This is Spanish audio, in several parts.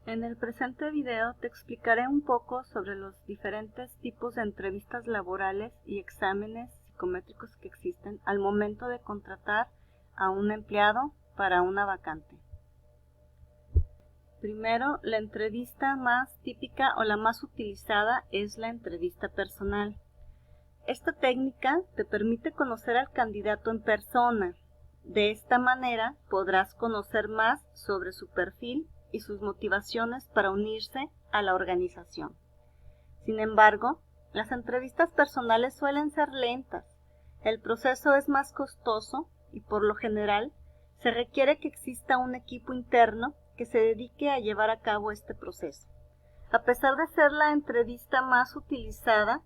En el presente video te explicaré un poco sobre los diferentes tipos de entrevistas laborales y exámenes psicométricos que existen al momento de contratar a un empleado para una vacante. Primero, la entrevista más típica o la más utilizada es la entrevista personal. Esta técnica te permite conocer al candidato en persona. De esta manera podrás conocer más sobre su perfil y sus motivaciones para unirse a la organización. Sin embargo, las entrevistas personales suelen ser lentas, el proceso es más costoso y por lo general se requiere que exista un equipo interno que se dedique a llevar a cabo este proceso. A pesar de ser la entrevista más utilizada,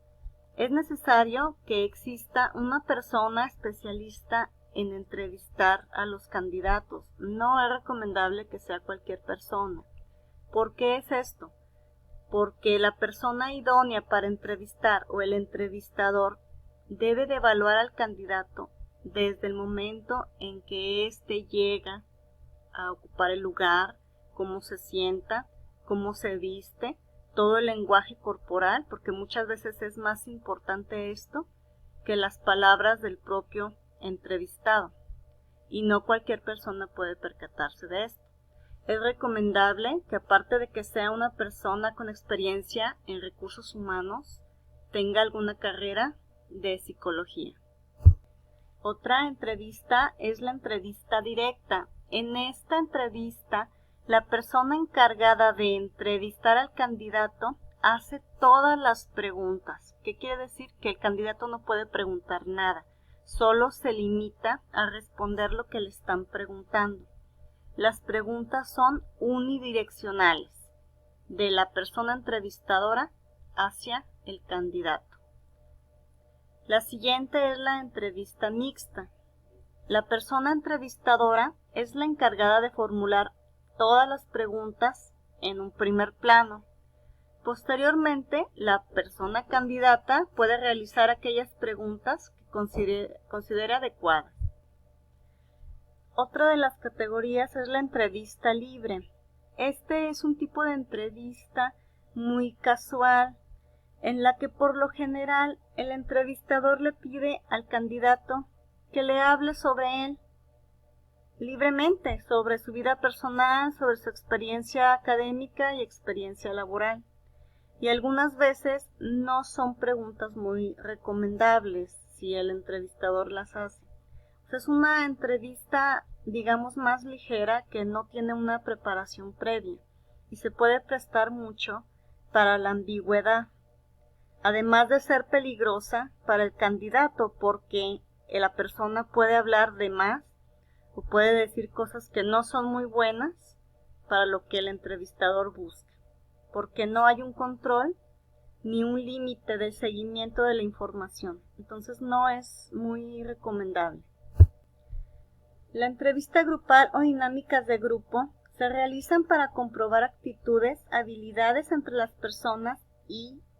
es necesario que exista una persona especialista en entrevistar a los candidatos. No es recomendable que sea cualquier persona. ¿Por qué es esto? Porque la persona idónea para entrevistar o el entrevistador debe de evaluar al candidato desde el momento en que éste llega a ocupar el lugar, cómo se sienta, cómo se viste, todo el lenguaje corporal, porque muchas veces es más importante esto que las palabras del propio entrevistado, y no cualquier persona puede percatarse de esto. Es recomendable que aparte de que sea una persona con experiencia en recursos humanos, tenga alguna carrera de psicología. Otra entrevista es la entrevista directa. En esta entrevista, la persona encargada de entrevistar al candidato hace todas las preguntas. ¿Qué quiere decir? Que el candidato no puede preguntar nada, solo se limita a responder lo que le están preguntando. Las preguntas son unidireccionales, de la persona entrevistadora hacia el candidato. La siguiente es la entrevista mixta. La persona entrevistadora es la encargada de formular todas las preguntas en un primer plano. Posteriormente, la persona candidata puede realizar aquellas preguntas que considere adecuadas. Otra de las categorías es la entrevista libre. Este es un tipo de entrevista muy casual, en la que por lo general el entrevistador le pide al candidato que le hable sobre él libremente, sobre su vida personal, sobre su experiencia académica y experiencia laboral. Y algunas veces no son preguntas muy recomendables si el entrevistador las hace. Es una entrevista, digamos, más ligera que no tiene una preparación previa y se puede prestar mucho para la ambigüedad, además de ser peligrosa para el candidato porque la persona puede hablar de más o puede decir cosas que no son muy buenas para lo que el entrevistador busca, porque no hay un control ni un límite del seguimiento de la información. Entonces no es muy recomendable. La entrevista grupal o dinámicas de grupo se realizan para comprobar actitudes, habilidades entre las personas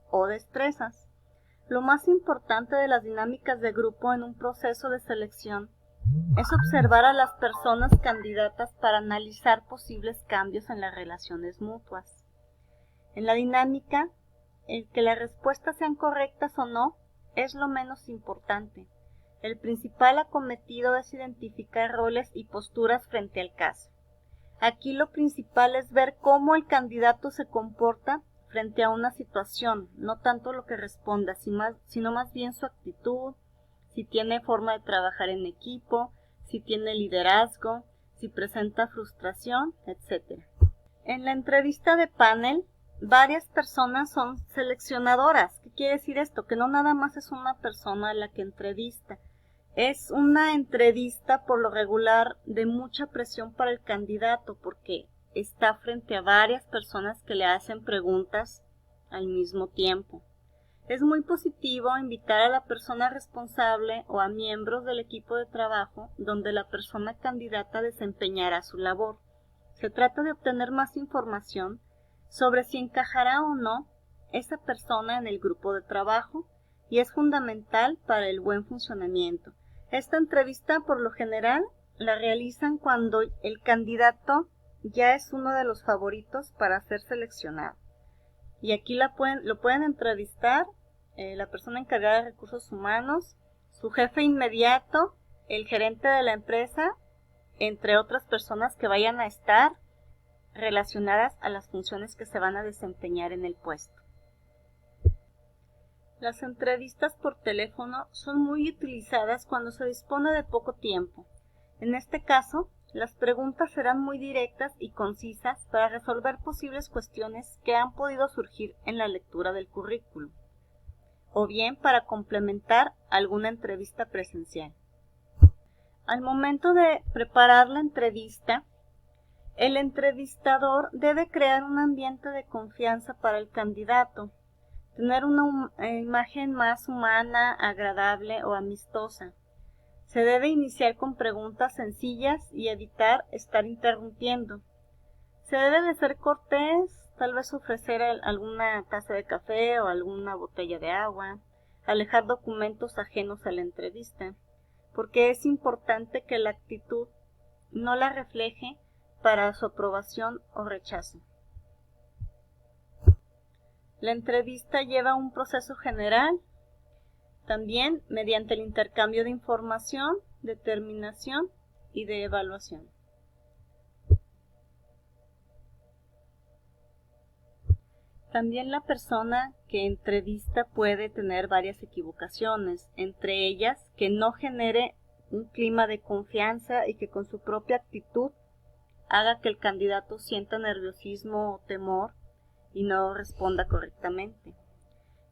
o destrezas. Lo más importante de las dinámicas de grupo en un proceso de selección es observar a las personas candidatas para analizar posibles cambios en las relaciones mutuas. En la dinámica, el que las respuestas sean correctas o no es lo menos importante. El principal acometido es identificar roles y posturas frente al caso. Aquí lo principal es ver cómo el candidato se comporta frente a una situación, no tanto lo que responda, sino más bien su actitud, si tiene forma de trabajar en equipo, si tiene liderazgo, si presenta frustración, etc. En la entrevista de panel, varias personas son seleccionadoras. ¿Qué quiere decir esto? Que no nada más es una persona la que entrevista. Es una entrevista por lo regular de mucha presión para el candidato porque está frente a varias personas que le hacen preguntas al mismo tiempo. Es muy positivo invitar a la persona responsable o a miembros del equipo de trabajo donde la persona candidata desempeñará su labor. Se trata de obtener más información sobre si encajará o no esa persona en el grupo de trabajo y es fundamental para el buen funcionamiento. Esta entrevista por lo general la realizan cuando el candidato ya es uno de los favoritos para ser seleccionado. Y aquí lo pueden entrevistar la persona encargada de recursos humanos, su jefe inmediato, el gerente de la empresa, entre otras personas que vayan a estar relacionadas a las funciones que se van a desempeñar en el puesto. Las entrevistas por teléfono son muy utilizadas cuando se dispone de poco tiempo. En este caso, las preguntas serán muy directas y concisas para resolver posibles cuestiones que han podido surgir en la lectura del currículum, o bien para complementar alguna entrevista presencial. Al momento de preparar la entrevista, el entrevistador debe crear un ambiente de confianza para el candidato, tener una imagen más humana, agradable o amistosa. Se debe iniciar con preguntas sencillas y evitar estar interrumpiendo. Se debe de ser cortés, tal vez ofrecer alguna taza de café o alguna botella de agua, alejar documentos ajenos a la entrevista, porque es importante que la actitud no la refleje para su aprobación o rechazo. La entrevista lleva un proceso general, también mediante el intercambio de información, determinación y de evaluación. También la persona que entrevista puede tener varias equivocaciones, entre ellas que no genere un clima de confianza y que con su propia actitud haga que el candidato sienta nerviosismo o temor y no responda correctamente.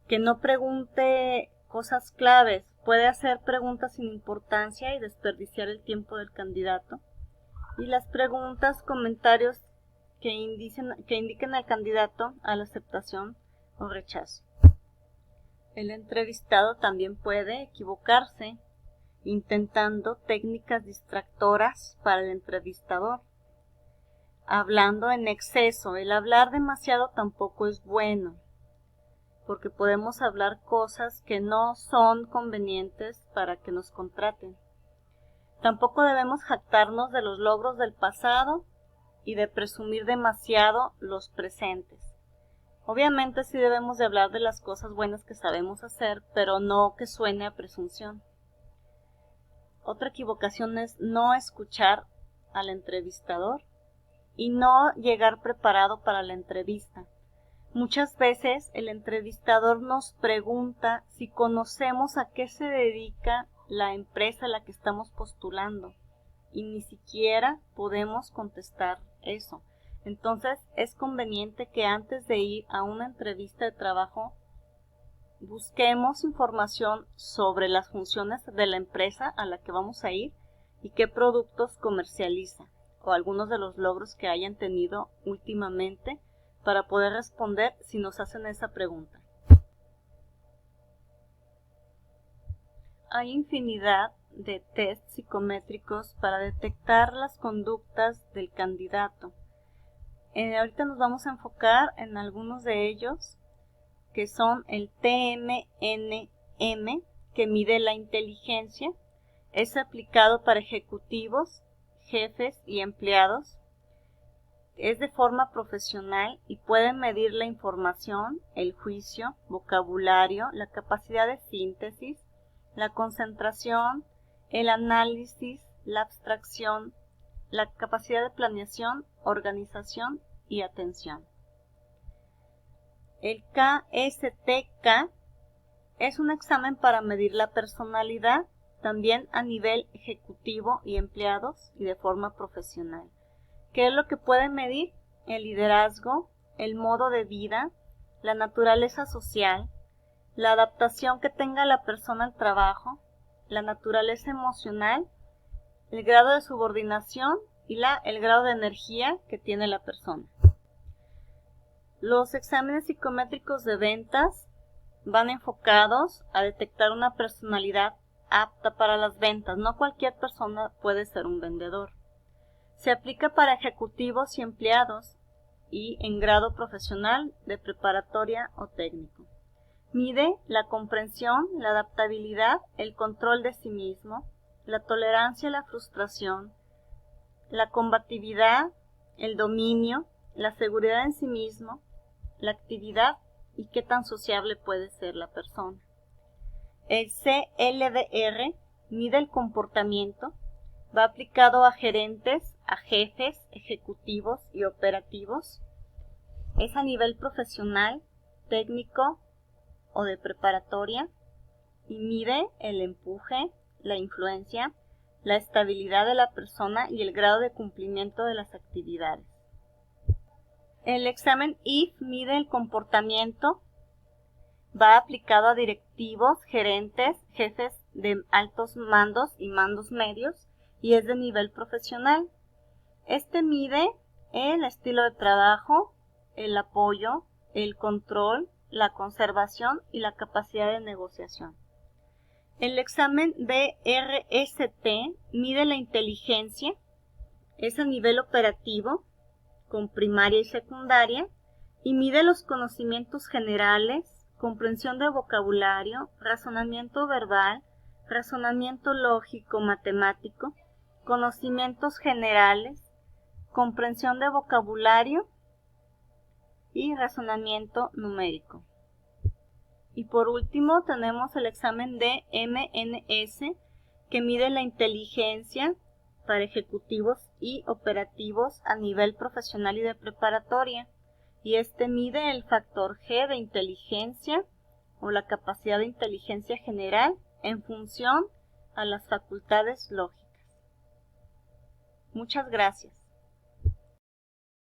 Que no pregunte cosas claves, puede hacer preguntas sin importancia y desperdiciar el tiempo del candidato. Y las preguntas, comentarios que indiquen al candidato a la aceptación o rechazo. El entrevistado también puede equivocarse intentando técnicas distractoras para el entrevistador. Hablando en exceso, el hablar demasiado tampoco es bueno, porque podemos hablar cosas que no son convenientes para que nos contraten. Tampoco debemos jactarnos de los logros del pasado y de presumir demasiado los presentes. Obviamente sí debemos de hablar de las cosas buenas que sabemos hacer, pero no que suene a presunción. Otra equivocación es no escuchar al entrevistador y no llegar preparado para la entrevista. Muchas veces el entrevistador nos pregunta si conocemos a qué se dedica la empresa a la que estamos postulando y ni siquiera podemos contestar eso. Entonces es conveniente que antes de ir a una entrevista de trabajo busquemos información sobre las funciones de la empresa a la que vamos a ir y qué productos comercializa o algunos de los logros que hayan tenido últimamente para poder responder si nos hacen esa pregunta. Hay infinidad de test psicométricos para detectar las conductas del candidato. Ahorita nos vamos a enfocar en algunos de ellos, que son el TMNM, que mide la inteligencia, es aplicado para ejecutivos, jefes y empleados. Es de forma profesional y puede medir la información, el juicio, vocabulario, la capacidad de síntesis, la concentración, el análisis, la abstracción, la capacidad de planeación, organización y atención. El KSTK es un examen para medir la personalidad, también a nivel ejecutivo y empleados y de forma profesional. ¿Qué es lo que puede medir? El liderazgo, el modo de vida, la naturaleza social, la adaptación que tenga la persona al trabajo, la naturaleza emocional, el grado de subordinación y el grado de energía que tiene la persona. Los exámenes psicométricos de ventas van enfocados a detectar una personalidad apta para las ventas. No cualquier persona puede ser un vendedor. Se aplica para ejecutivos y empleados y en grado profesional de preparatoria o técnico. Mide la comprensión, la adaptabilidad, el control de sí mismo, la tolerancia a la frustración, la combatividad, el dominio, la seguridad en sí mismo, la actividad y qué tan sociable puede ser la persona. El CLDR mide el comportamiento, va aplicado a gerentes, a jefes, ejecutivos y operativos. Es a nivel profesional, técnico o de preparatoria y mide el empuje, la influencia, la estabilidad de la persona y el grado de cumplimiento de las actividades. El examen IF mide el comportamiento, va aplicado a directivos, gerentes, jefes de altos mandos y mandos medios y es de nivel profesional. Este mide el estilo de trabajo, el apoyo, el control, la conservación y la capacidad de negociación. El examen BRST mide la inteligencia, es a nivel operativo, con primaria y secundaria, y mide los conocimientos generales, comprensión de vocabulario, razonamiento verbal, razonamiento lógico matemático, conocimientos generales, comprensión de vocabulario y razonamiento numérico. Y por último tenemos el examen de MNS, que mide la inteligencia para ejecutivos y operativos a nivel profesional y de preparatoria. Y este mide el factor G de inteligencia o la capacidad de inteligencia general en función a las facultades lógicas. Muchas gracias.